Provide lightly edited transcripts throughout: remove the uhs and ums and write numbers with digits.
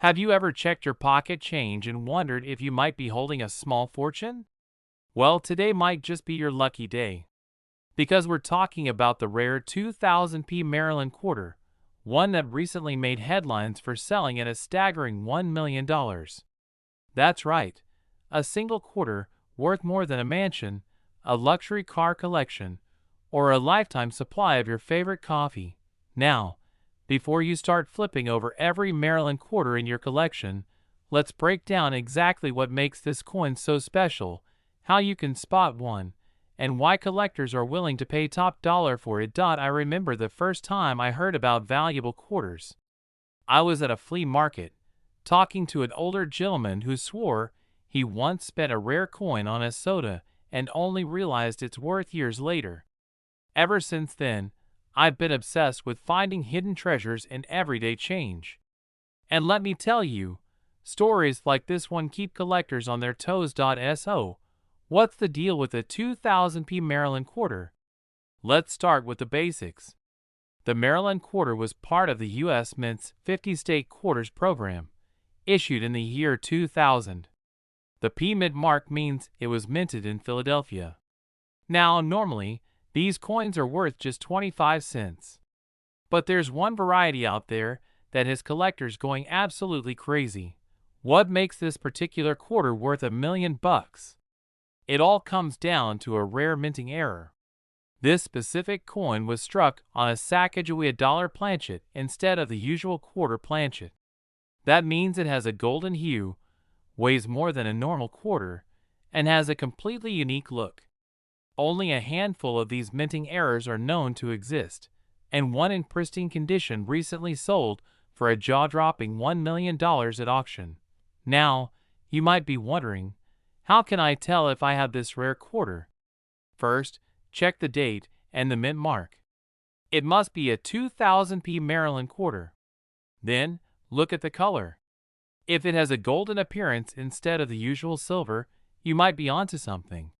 Have you ever checked your pocket change and wondered if you might be holding a small fortune? Well, today might just be your lucky day. Because we're talking about the rare 2000p Maryland quarter, one that recently made headlines for selling at a staggering $1 million. That's right, a single quarter worth more than a mansion, a luxury car collection, or a lifetime supply of your favorite coffee. Now, before you start flipping over every Maryland quarter in your collection, let's break down exactly what makes this coin so special, how you can spot one, and why collectors are willing to pay top dollar for it. I remember the first time I heard about valuable quarters. I was at a flea market, talking to an older gentleman who swore he once spent a rare coin on a soda and only realized its worth years later. Ever since then, I've been obsessed with finding hidden treasures in everyday change. And let me tell you, stories like this one keep collectors on their toes. So, what's the deal with the 2000p Maryland quarter? Let's start with the basics. The Maryland quarter was part of the U.S. Mint's 50 state quarters program, issued in the year 2000. The P Mint mark means it was minted in Philadelphia. Now, normally, these coins are worth just 25 cents. But there's one variety out there that has collectors going absolutely crazy. What makes this particular quarter worth $1 million? It all comes down to a rare minting error. This specific coin was struck on a Sacagawea dollar planchet instead of the usual quarter planchet. That means it has a golden hue, weighs more than a normal quarter, and has a completely unique look. Only a handful of these minting errors are known to exist, and one in pristine condition recently sold for a jaw-dropping $1 million at auction. Now, you might be wondering, how can I tell if I have this rare quarter? First, check the date and the mint mark. It must be a 2000p Maryland quarter. Then, look at the color. If it has a golden appearance instead of the usual silver, you might be onto something.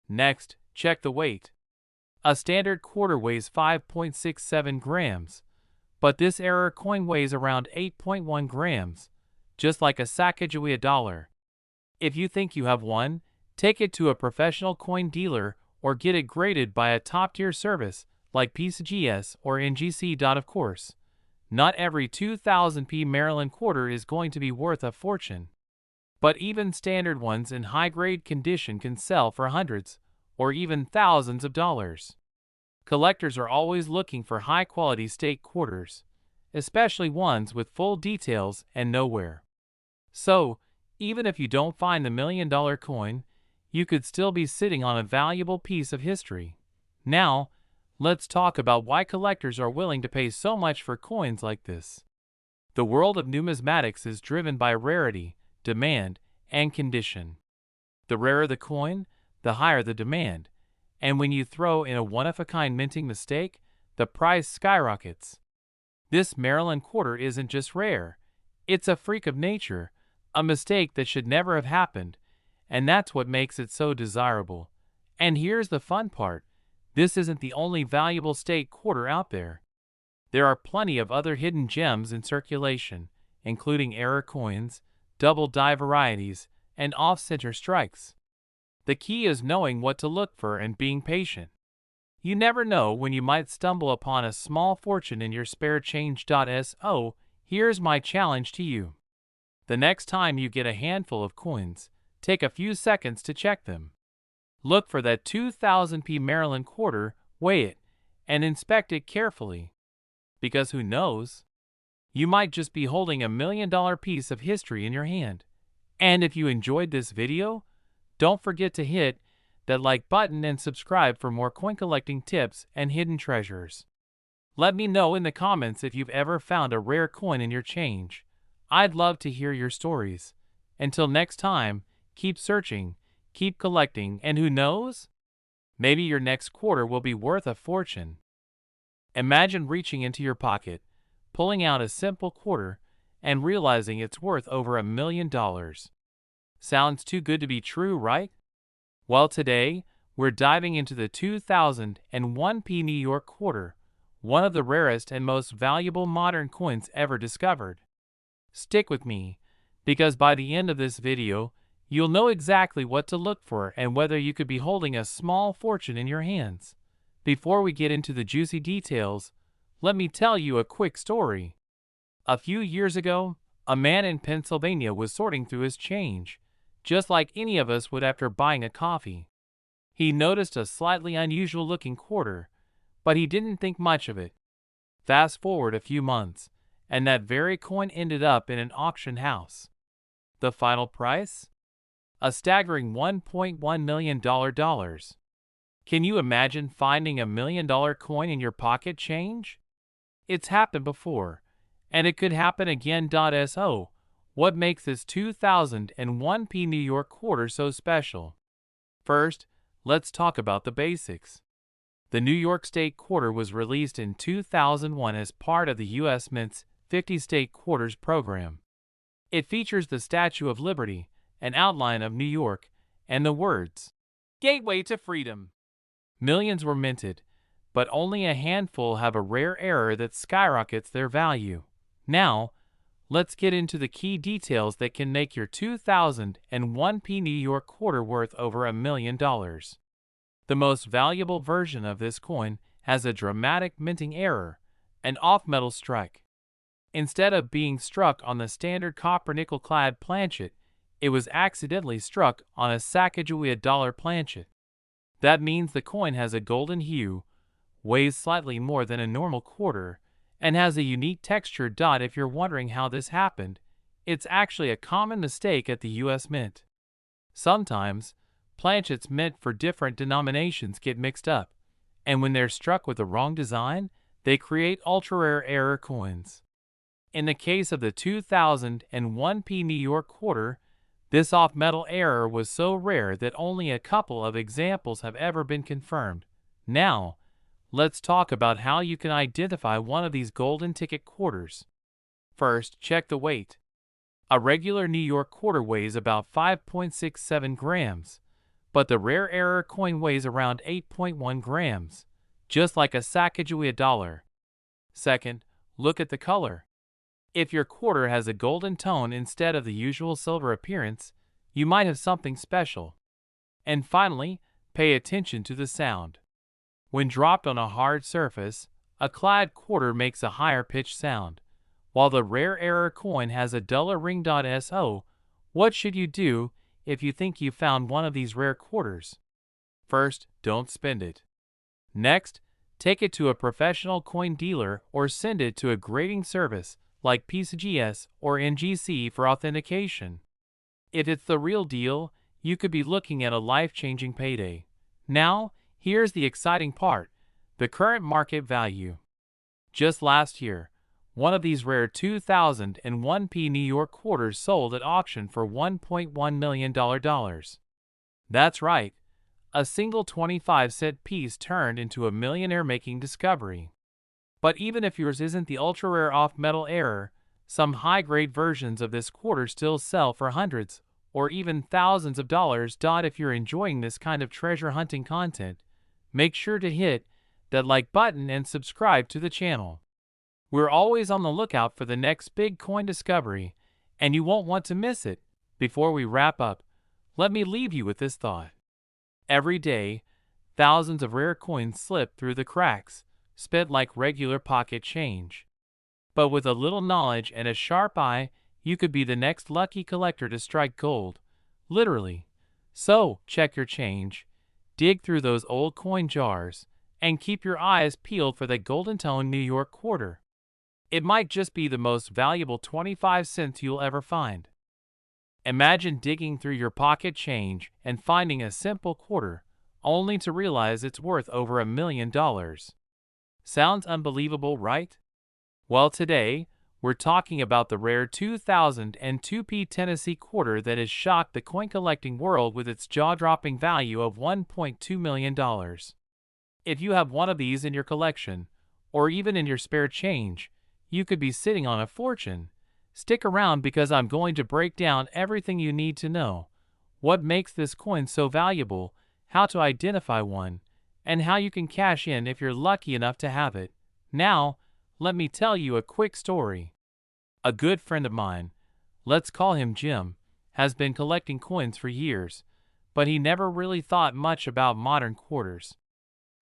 Next, check the weight. A standard quarter weighs 5.67 grams, but this error coin weighs around 8.1 grams, just like a Sacagawea dollar. If you think you have one, take it to a professional coin dealer or get it graded by a top-tier service like PCGS or NGC. Of course, not every 2000p Maryland quarter is going to be worth a fortune. But even standard ones in high-grade condition can sell for hundreds or even thousands of dollars. Collectors are always looking for high-quality state quarters, especially ones with full details and no wear. So, even if you don't find the $1 million coin, you could still be sitting on a valuable piece of history. Now, let's talk about why collectors are willing to pay so much for coins like this. The world of numismatics is driven by rarity, demand, and condition. The rarer the coin, the higher the demand, and when you throw in a one-of-a-kind minting mistake, the price skyrockets. This Maryland quarter isn't just rare, it's a freak of nature, a mistake that should never have happened, and that's what makes it so desirable. And here's the fun part, this isn't the only valuable state quarter out there. There are plenty of other hidden gems in circulation, including error coins, double die varieties, and off-center strikes. The key is knowing what to look for and being patient. You never know when you might stumble upon a small fortune in your spare change. So, here's my challenge to you. The next time you get a handful of coins, take a few seconds to check them. Look for that 2000p Maryland quarter, weigh it, and inspect it carefully. Because who knows? You might just be holding $1 million piece of history in your hand. And if you enjoyed this video, don't forget to hit that like button and subscribe for more coin collecting tips and hidden treasures. Let me know in the comments if you've ever found a rare coin in your change. I'd love to hear your stories. Until next time, keep searching, keep collecting, and who knows? Maybe your next quarter will be worth a fortune. Imagine reaching into your pocket, pulling out a simple quarter, and realizing it's worth over $1 million. Sounds too good to be true, right? Well, today, we're diving into the 2001p New York quarter, one of the rarest and most valuable modern coins ever discovered. Stick with me, because by the end of this video, you'll know exactly what to look for and whether you could be holding a small fortune in your hands. Before we get into the juicy details, let me tell you a quick story. A few years ago, a man in Pennsylvania was sorting through his change, just like any of us would after buying a coffee. He noticed a slightly unusual-looking quarter, but he didn't think much of it. Fast forward a few months, and that very coin ended up in an auction house. The final price? A staggering $1.1 million. Can you imagine finding $1 million coin in your pocket change? It's happened before, and it could happen again. So, what makes this 2001 New York quarter so special? First, let's talk about the basics. The New York State quarter was released in 2001 as part of the U.S. Mint's 50 State Quarters program. It features the Statue of Liberty, an outline of New York, and the words, "Gateway to Freedom." Millions were minted, but only a handful have a rare error that skyrockets their value. Now, let's get into the key details that can make your 2001 New York quarter worth over $1 million. The most valuable version of this coin has a dramatic minting error, an off-metal strike. Instead of being struck on the standard copper-nickel-clad planchet, it was accidentally struck on a Sacagawea planchet. That means the coin has a golden hue, weighs slightly more than a normal quarter, and has a unique texture. If you're wondering how this happened, it's actually a common mistake at the U.S. Mint. Sometimes, planchets meant for different denominations get mixed up, and when they're struck with the wrong design, they create ultra-rare error coins. In the case of the 2001 New York quarter, this off-metal error was so rare that only a couple of examples have ever been confirmed. Now, let's talk about how you can identify one of these golden ticket quarters. First, check the weight. A regular New York quarter weighs about 5.67 grams, but the rare error coin weighs around 8.1 grams, just like a Sacagawea. Second, look at the color. If your quarter has a golden tone instead of the usual silver appearance, you might have something special. And finally, pay attention to the sound. When dropped on a hard surface, a clad quarter makes a higher pitched sound, while the rare error coin has a duller ring. So, what should you do if you think you found one of these rare quarters? First, don't spend it. Next, take it to a professional coin dealer or send it to a grading service like PCGS or NGC for authentication. If it's the real deal, you could be looking at a life-changing payday. Now, here's the exciting part, the current market value. Just last year, one of these rare 2001 New York quarters sold at auction for $1.1 million. That's right, a single 25-cent piece turned into a millionaire-making discovery. But even if yours isn't the ultra-rare off-metal error, some high-grade versions of this quarter still sell for hundreds or even thousands of dollars. If you're enjoying this kind of treasure hunting content, make sure to hit that like button and subscribe to the channel. We're always on the lookout for the next big coin discovery, and you won't want to miss it. Before we wrap up, let me leave you with this thought. Every day, thousands of rare coins slip through the cracks, spent like regular pocket change. But with a little knowledge and a sharp eye, you could be the next lucky collector to strike gold, literally. So, check your change, dig through those old coin jars, and keep your eyes peeled for the golden tone New York quarter. It might just be the most valuable 25 cents you'll ever find. Imagine digging through your pocket change and finding a simple quarter, only to realize it's worth over $1 million. Sounds unbelievable, right? Well, today, we're talking about the rare 2002 Tennessee quarter that has shocked the coin collecting world with its jaw-dropping value of $1.2 million. If you have one of these in your collection, or even in your spare change, you could be sitting on a fortune. Stick around because I'm going to break down everything you need to know: what makes this coin so valuable, how to identify one, and how you can cash in if you're lucky enough to have it. Now, let me tell you a quick story. A good friend of mine, let's call him Jim, has been collecting coins for years, but he never really thought much about modern quarters.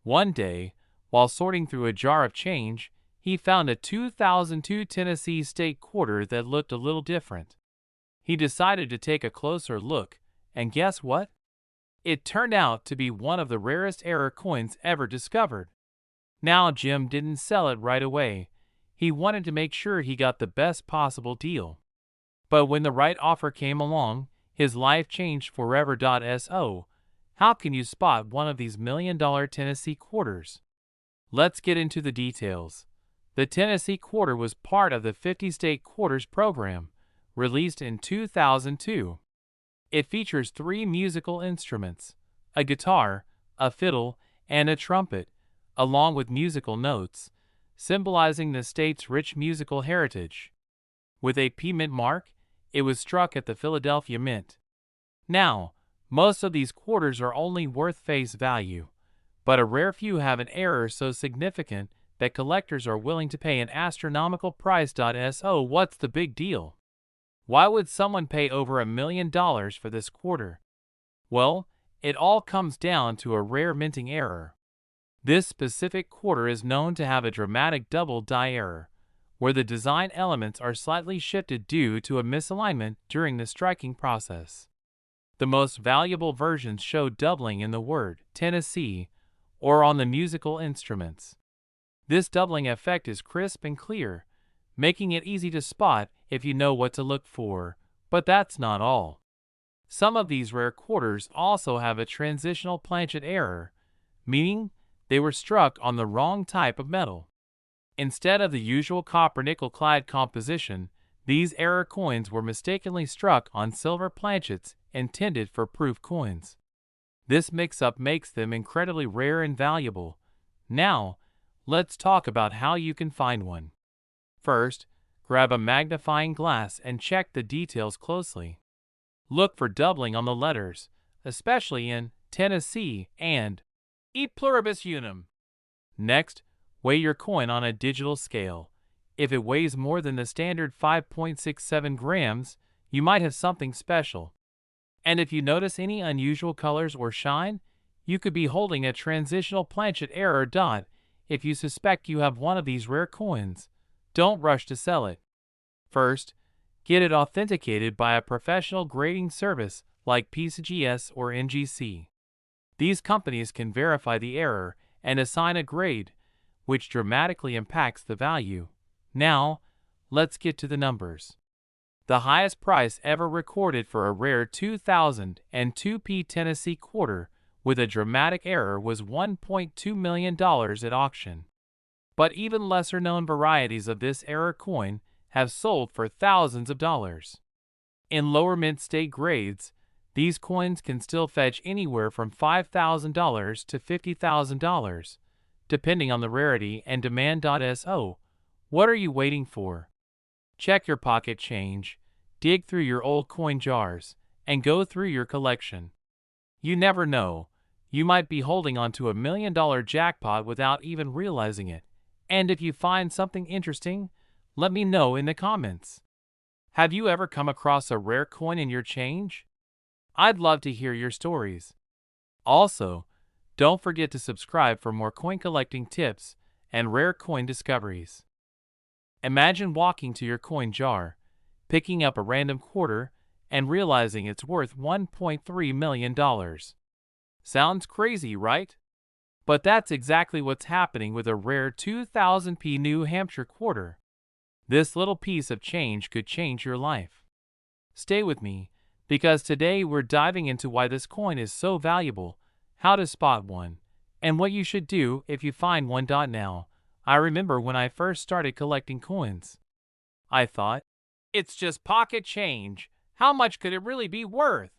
One day, while sorting through a jar of change, he found a 2002 Tennessee state quarter that looked a little different. He decided to take a closer look, and guess what? It turned out to be one of the rarest error coins ever discovered. Now Jim didn't sell it right away. He wanted to make sure he got the best possible deal. But when the right offer came along, his life changed forever. So, how can you spot one of these $1 million Tennessee quarters? Let's get into the details. The Tennessee quarter was part of the 50 State Quarters program, released in 2002. It features 3 musical instruments, a guitar, a fiddle, and a trumpet, along with musical notes, symbolizing the state's rich musical heritage. With a P Mint mark, it was struck at the Philadelphia Mint. Now, most of these quarters are only worth face value, but a rare few have an error so significant that collectors are willing to pay an astronomical price. So what's the big deal? Why would someone pay over $1 million for this quarter? Well, it all comes down to a rare minting error. This specific quarter is known to have a dramatic double die error, where the design elements are slightly shifted due to a misalignment during the striking process. The most valuable versions show doubling in the word Tennessee or on the musical instruments. This doubling effect is crisp and clear, making it easy to spot if you know what to look for, but that's not all. Some of these rare quarters also have a transitional planchet error, meaning they were struck on the wrong type of metal. Instead of the usual copper-nickel clad composition, these error coins were mistakenly struck on silver planchets intended for proof coins. This mix-up makes them incredibly rare and valuable. Now, let's talk about how you can find one. First, grab a magnifying glass and check the details closely. Look for doubling on the letters, especially in Tennessee and E pluribus unum. Next, weigh your coin on a digital scale. If it weighs more than the standard 5.67 grams, you might have something special. And if you notice any unusual colors or shine, you could be holding a transitional planchet error. If you suspect you have one of these rare coins, don't rush to sell it. First, get it authenticated by a professional grading service like PCGS or NGC. These companies can verify the error and assign a grade, which dramatically impacts the value. Now, let's get to the numbers. The highest price ever recorded for a rare 2002 P Tennessee quarter with a dramatic error was $1.2 million at auction. But even lesser-known varieties of this error coin have sold for thousands of dollars. In lower mint state grades, these coins can still fetch anywhere from $5,000 to $50,000, depending on the rarity and demand. So, what are you waiting for? Check your pocket change, dig through your old coin jars, and go through your collection. You never know, you might be holding onto $1 million jackpot without even realizing it. And if you find something interesting, let me know in the comments. Have you ever come across a rare coin in your change? I'd love to hear your stories. Also, don't forget to subscribe for more coin collecting tips and rare coin discoveries. Imagine walking to your coin jar, picking up a random quarter, and realizing it's worth $1.3 million. Sounds crazy, right? But that's exactly what's happening with a rare 2000 P New Hampshire quarter. This little piece of change could change your life. Stay with me, because today we're diving into why this coin is so valuable, how to spot one, and what you should do if you find one. Now, I remember when I first started collecting coins. I thought, it's just pocket change. How much could it really be worth?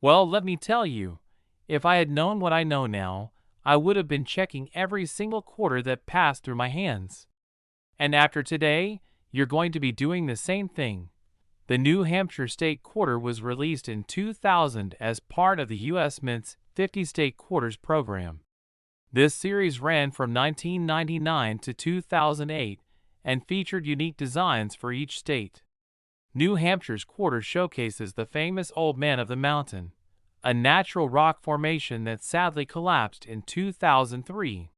Well, let me tell you, if I had known what I know now, I would have been checking every single quarter that passed through my hands. And after today, you're going to be doing the same thing. The New Hampshire State Quarter was released in 2000 as part of the U.S. Mint's 50 State Quarters program. This series ran from 1999 to 2008 and featured unique designs for each state. New Hampshire's quarter showcases the famous Old Man of the Mountain, a natural rock formation that sadly collapsed in 2003.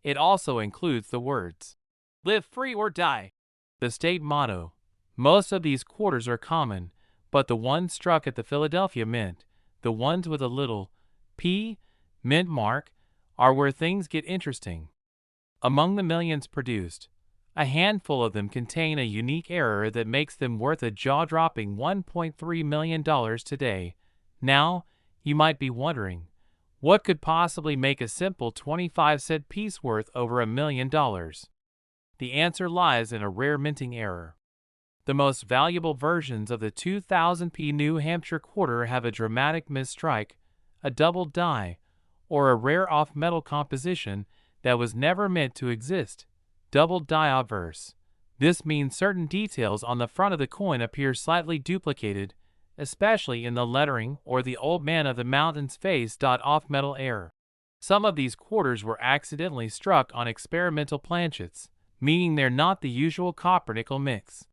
It also includes the words, "Live free or die," the state motto. Most of these quarters are common, but the ones struck at the Philadelphia Mint, the ones with a little P mint mark, are where things get interesting. Among the millions produced, a handful of them contain a unique error that makes them worth a jaw-dropping $1.3 million today. Now, you might be wondering, what could possibly make a simple 25-cent piece worth over $1 million? The answer lies in a rare minting error. The most valuable versions of the 2000p New Hampshire quarter have a dramatic misstrike, a double die, or a rare off-metal composition that was never meant to exist. Double die obverse. This means certain details on the front of the coin appear slightly duplicated, especially in the lettering or the Old Man of the Mountain's face. Off-metal error. Some of these quarters were accidentally struck on experimental planchets, meaning they're not the usual copper-nickel mix.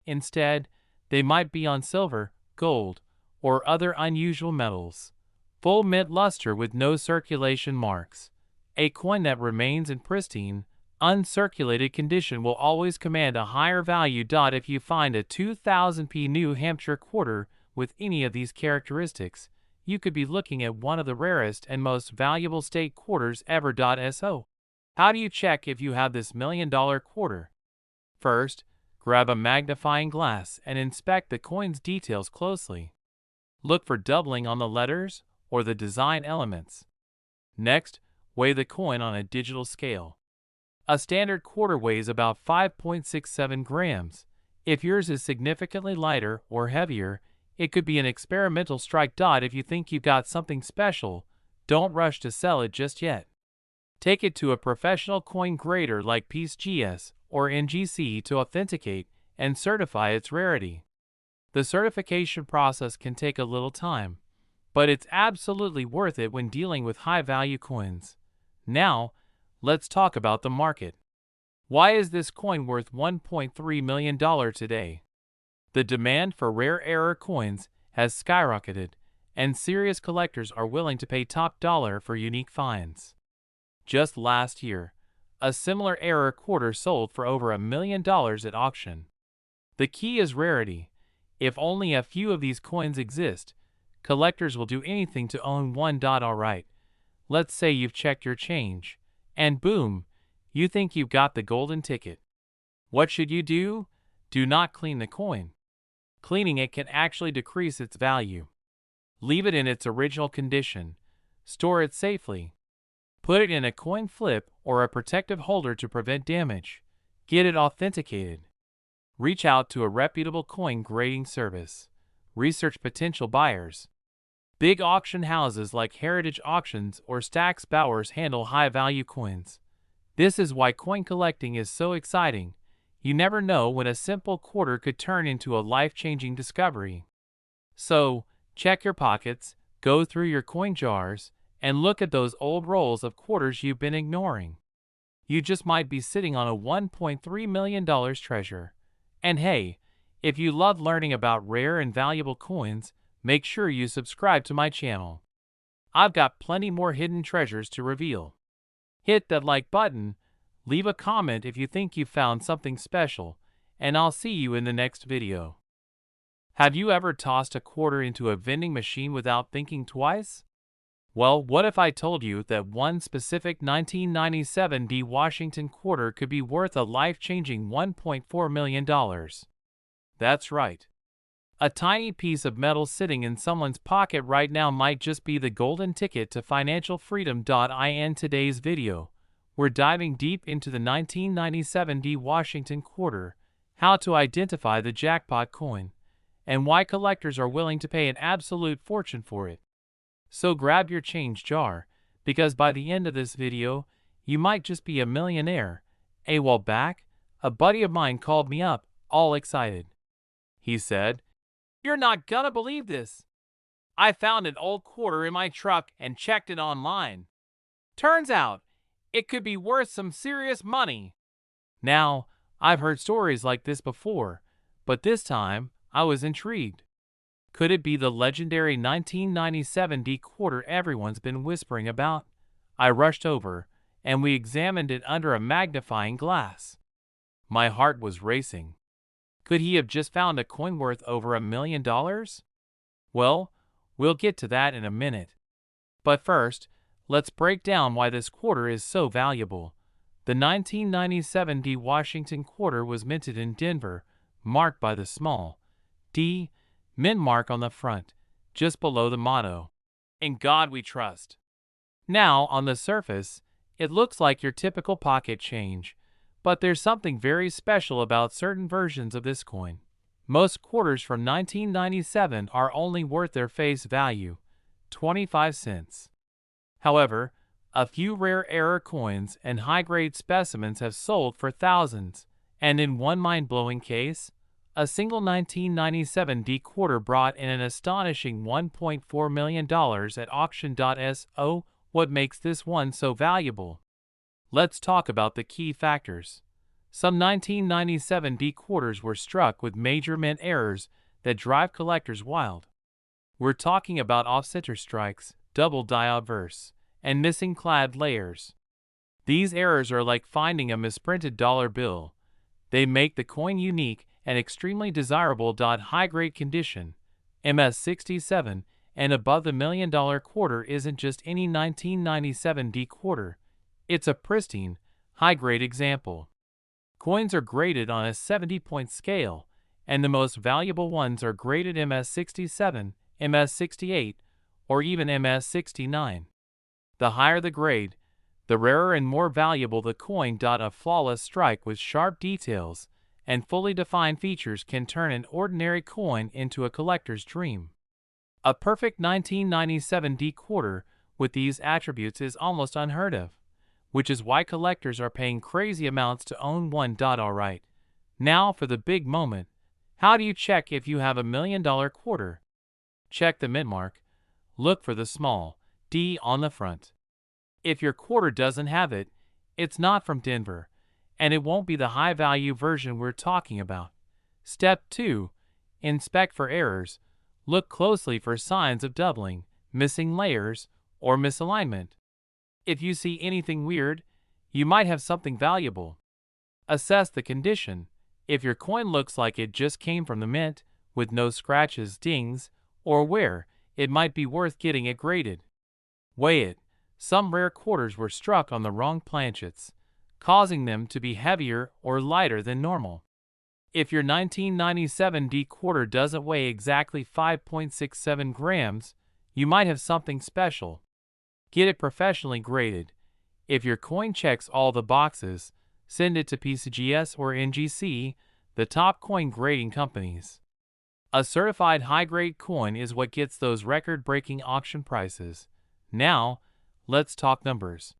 Instead, they might be on silver, gold, or other unusual metals. Full mint luster with no circulation marks. A coin that remains in pristine, uncirculated condition will always command a higher value. If you find a 2000p New Hampshire quarter with any of these characteristics, you could be looking at one of the rarest and most valuable state quarters ever. So, how do you check if you have this $1 million quarter? First, grab a magnifying glass and inspect the coin's details closely. Look for doubling on the letters or the design elements. Next, weigh the coin on a digital scale. A standard quarter weighs about 5.67 grams. If yours is significantly lighter or heavier, it could be an experimental strike. If you think you've got something special, don't rush to sell it just yet. Take it to a professional coin grader like PCGS or NGC to authenticate and certify its rarity. The certification process can take a little time, but it's absolutely worth it when dealing with high-value coins. Now, let's talk about the market. Why is this coin worth $1.3 million today? The demand for rare error coins has skyrocketed, and serious collectors are willing to pay top dollar for unique finds. Just last year, a similar error quarter sold for over $1 million at auction. The key is rarity. If only a few of these coins exist, collectors will do anything to own one. Alright, let's say you've checked your change, and boom, you think you've got the golden ticket. What should you do? Do not clean the coin. Cleaning it can actually decrease its value. Leave it in its original condition. Store it safely. Put it in a coin flip or a protective holder to prevent damage. Get it authenticated. Reach out to a reputable coin grading service. Research potential buyers. Big auction houses like Heritage Auctions or Stack's Bowers handle high-value coins. This is why coin collecting is so exciting. You never know when a simple quarter could turn into a life-changing discovery. So, check your pockets, go through your coin jars, and look at those old rolls of quarters you've been ignoring. You just might be sitting on a $1.3 million treasure. And hey, if you love learning about rare and valuable coins, make sure you subscribe to my channel. I've got plenty more hidden treasures to reveal. Hit that like button, leave a comment if you think you found something special, and I'll see you in the next video. Have you ever tossed a quarter into a vending machine without thinking twice? Well, what if I told you that one specific 1997 D Washington quarter could be worth a life-changing $1.4 million? That's right. A tiny piece of metal sitting in someone's pocket right now might just be the golden ticket to financial freedom. In today's video, we're diving deep into the 1997 D Washington quarter, how to identify the jackpot coin, and why collectors are willing to pay an absolute fortune for it. So grab your change jar, because by the end of this video, you might just be a millionaire. A while back, a buddy of mine called me up, all excited. He said, "You're not gonna believe this. I found an old quarter in my truck and checked it online. Turns out, it could be worth some serious money." Now, I've heard stories like this before, but this time I was intrigued. Could it be the legendary 1997 D quarter everyone's been whispering about? I rushed over, and we examined it under a magnifying glass. My heart was racing. Could he have just found a coin worth over $1 million? Well, we'll get to that in a minute. But first, let's break down why this quarter is so valuable. The 1997 D Washington quarter was minted in Denver, marked by the small D mint mark on the front, just below the motto, "In God We Trust." Now, on the surface, it looks like your typical pocket change, but there's something very special about certain versions of this coin. Most quarters from 1997 are only worth their face value, 25 cents. However, a few rare error coins and high-grade specimens have sold for thousands, and in one mind-blowing case, a single 1997 D quarter brought in an astonishing $1.4 million at auction.so. What makes this one so valuable? Let's talk about the key factors. Some 1997 D quarters were struck with major mint errors that drive collectors wild. We're talking about off-center strikes, double die obverse, and missing clad layers. These errors are like finding a misprinted dollar bill. They make the coin unique and extremely desirable. High-grade condition, MS67, and above the $1 million quarter isn't just any 1997 D quarter. It's a pristine, high-grade example. Coins are graded on a 70-point scale, and the most valuable ones are graded MS67, MS68, or even MS69. The higher the grade, the rarer and more valuable the coin. A flawless strike with sharp details and fully defined features can turn an ordinary coin into a collector's dream. A perfect 1997 D quarter with these attributes is almost unheard of, which is why collectors are paying crazy amounts to own one. Alright, now for the big moment. How do you check if you have $1 million quarter? Check the mint mark. Look for the small D on the front. If your quarter doesn't have it, it's not from Denver, and it won't be the high-value version we're talking about. Step 2. Inspect for errors. Look closely for signs of doubling, missing layers, or misalignment. If you see anything weird, you might have something valuable. Assess the condition. If your coin looks like it just came from the mint, with no scratches, dings, or wear, it might be worth getting it graded. Weigh it. Some rare quarters were struck on the wrong planchets, causing them to be heavier or lighter than normal. If your 1997 D quarter doesn't weigh exactly 5.67 grams, you might have something special. Get it professionally graded. If your coin checks all the boxes, send it to PCGS or NGC, the top coin grading companies. A certified high-grade coin is what gets those record-breaking auction prices. Now, let's talk numbers.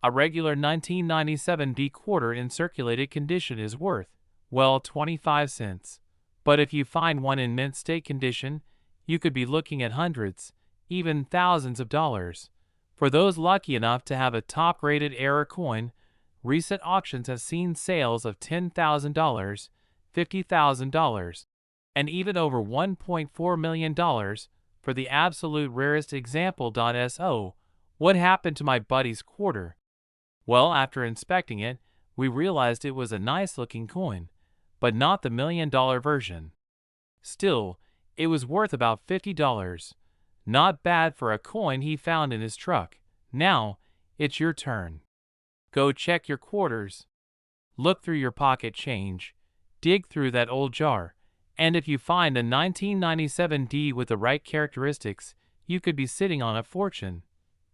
A regular 1997 D quarter in circulated condition is worth, well, 25 cents. But if you find one in mint state condition, you could be looking at hundreds, even thousands of dollars. For those lucky enough to have a top-rated error coin, recent auctions have seen sales of $10,000, $50,000, and even over $1.4 million for the absolute rarest example. So, what happened to my buddy's quarter? Well, after inspecting it, we realized it was a nice-looking coin, but not the $1 million version. Still, it was worth about $50. Not bad for a coin he found in his truck. Now, it's your turn. Go check your quarters. Look through your pocket change. Dig through that old jar. And if you find a 1997 D with the right characteristics, you could be sitting on a fortune.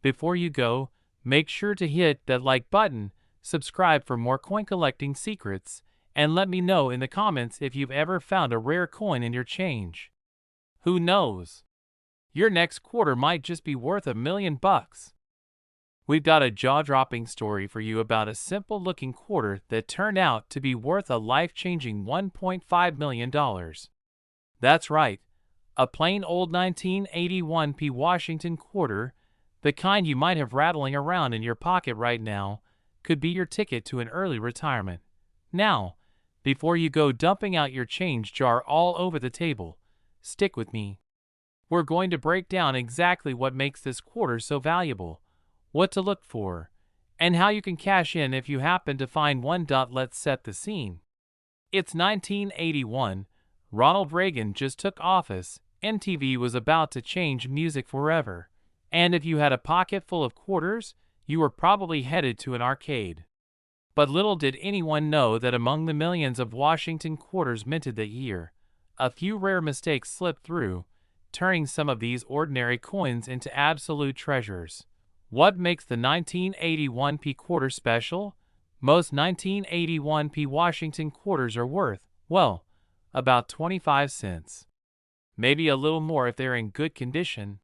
Before you go, make sure to hit that like button, subscribe for more coin collecting secrets, and let me know in the comments if you've ever found a rare coin in your change. Who knows? Your next quarter might just be worth $1 million. We've got a jaw-dropping story for you about a simple-looking quarter that turned out to be worth a life-changing $1.5 million. That's right, a plain old 1981 P Washington quarter, the kind you might have rattling around in your pocket right now, could be your ticket to an early retirement. Now, Before you go dumping out your change jar all over the table, stick with me. We're going to break down exactly what makes this quarter so valuable, what to look for, and how you can cash in if you happen to find one. Let's set the scene. It's 1981. Ronald Reagan just took office. MTV was about to change music forever. And if you had a pocket full of quarters, you were probably headed to an arcade. But little did anyone know that among the millions of Washington quarters minted that year, a few rare mistakes slipped through, turning some of these ordinary coins into absolute treasures. What makes the 1981p quarter special? Most 1981p Washington quarters are worth, well, about 25 cents. Maybe a little more if they're in good condition.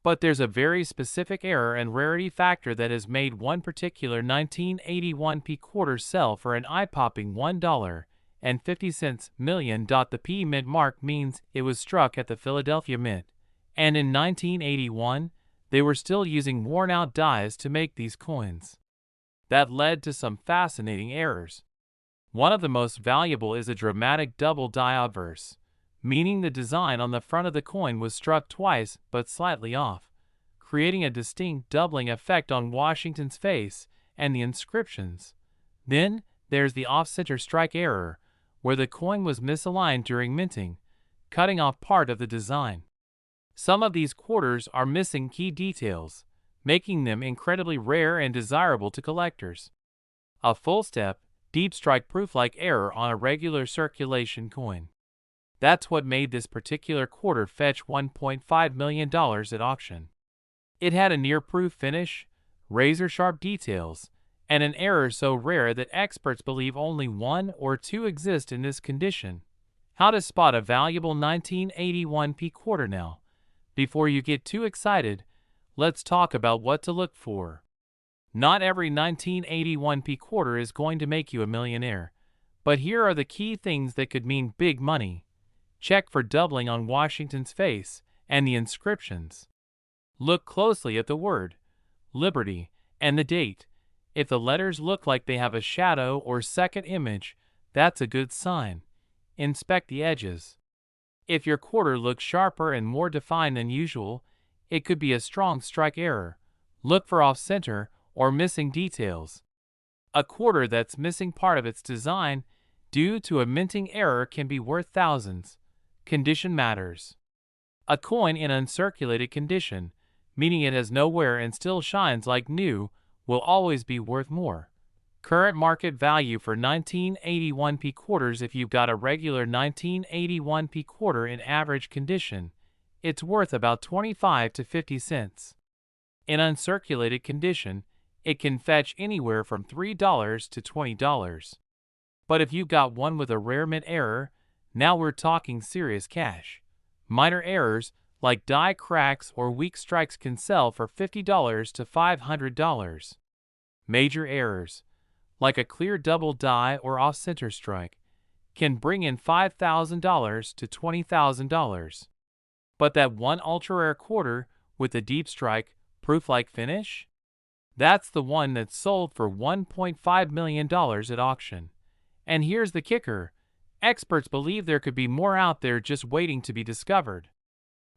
But there's a very specific error and rarity factor that has made one particular 1981p quarter sell for an eye-popping $1.50 million. The P mint mark means it was struck at the Philadelphia Mint, and in 1981, they were still using worn-out dies to make these coins. That led to some fascinating errors. One of the most valuable is a dramatic double die obverse, meaning the design on the front of the coin was struck twice but slightly off, creating a distinct doubling effect on Washington's face and the inscriptions. Then there's the off-center strike error, where the coin was misaligned during minting, cutting off part of the design. Some of these quarters are missing key details, making them incredibly rare and desirable to collectors. A full-step, deep strike proof-like error on a regular circulation coin. That's what made this particular quarter fetch $1.5 million at auction. It had a near-proof finish, razor-sharp details, and an error so rare that experts believe only one or two exist in this condition. How to spot a valuable 1981p quarter now? Before you get too excited, let's talk about what to look for. Not every 1981p quarter is going to make you a millionaire, but here are the key things that could mean big money. Check for doubling on Washington's face and the inscriptions. Look closely at the word, Liberty, and the date. If the letters look like they have a shadow or second image, that's a good sign. Inspect the edges. If your quarter looks sharper and more defined than usual, it could be a strong strike error. Look for off-center or missing details. A quarter that's missing part of its design due to a minting error can be worth thousands. Condition matters. A coin in uncirculated condition, meaning it has no wear and still shines like new, will always be worth more. Current market value for 1981p quarters. If you've got a regular 1981p quarter in average condition, it's worth about 25 to 50 cents. In uncirculated condition, it can fetch anywhere from $3 to $20. But if you've got one with a rare mint error, now we're talking serious cash. Minor errors, like die cracks or weak strikes, can sell for $50 to $500. Major errors, like a clear double die or off-center strike, can bring in $5,000 to $20,000. But that one ultra-rare quarter with a deep strike, proof-like finish? That's the one that sold for $1.5 million at auction. And here's the kicker. Experts believe there could be more out there just waiting to be discovered.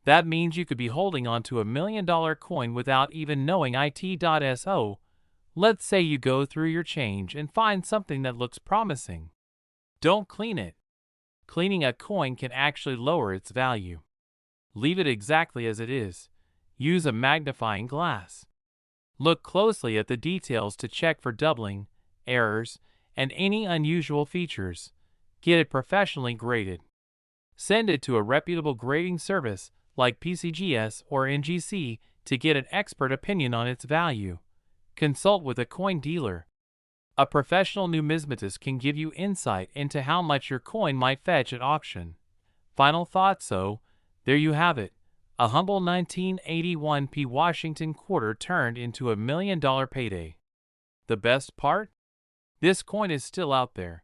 That means you could be holding onto a $1 million coin without even knowing it.so. Let's say you go through your change and find something that looks promising. Don't clean it. Cleaning a coin can actually lower its value. Leave it exactly as it is. Use a magnifying glass. Look closely at the details to check for doubling, errors, and any unusual features. Get it professionally graded. Send it to a reputable grading service like PCGS or NGC to get an expert opinion on its value. Consult with a coin dealer. A professional numismatist can give you insight into how much your coin might fetch at auction. Final thought. So, there you have it. A humble 1981p Washington quarter turned into $1 million payday. The best part? This coin is still out there.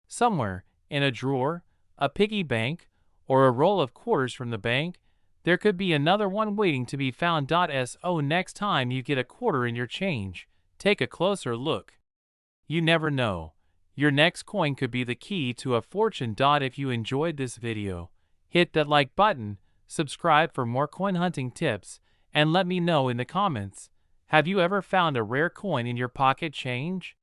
Somewhere, in a drawer, a piggy bank, or a roll of quarters from the bank, there could be another one waiting to be found. So next time you get a quarter in your change, take a closer look. You never know. Your next coin could be the key to a fortune. If you enjoyed this video, hit that like button, subscribe for more coin hunting tips, and let me know in the comments. Have you ever found a rare coin in your pocket change?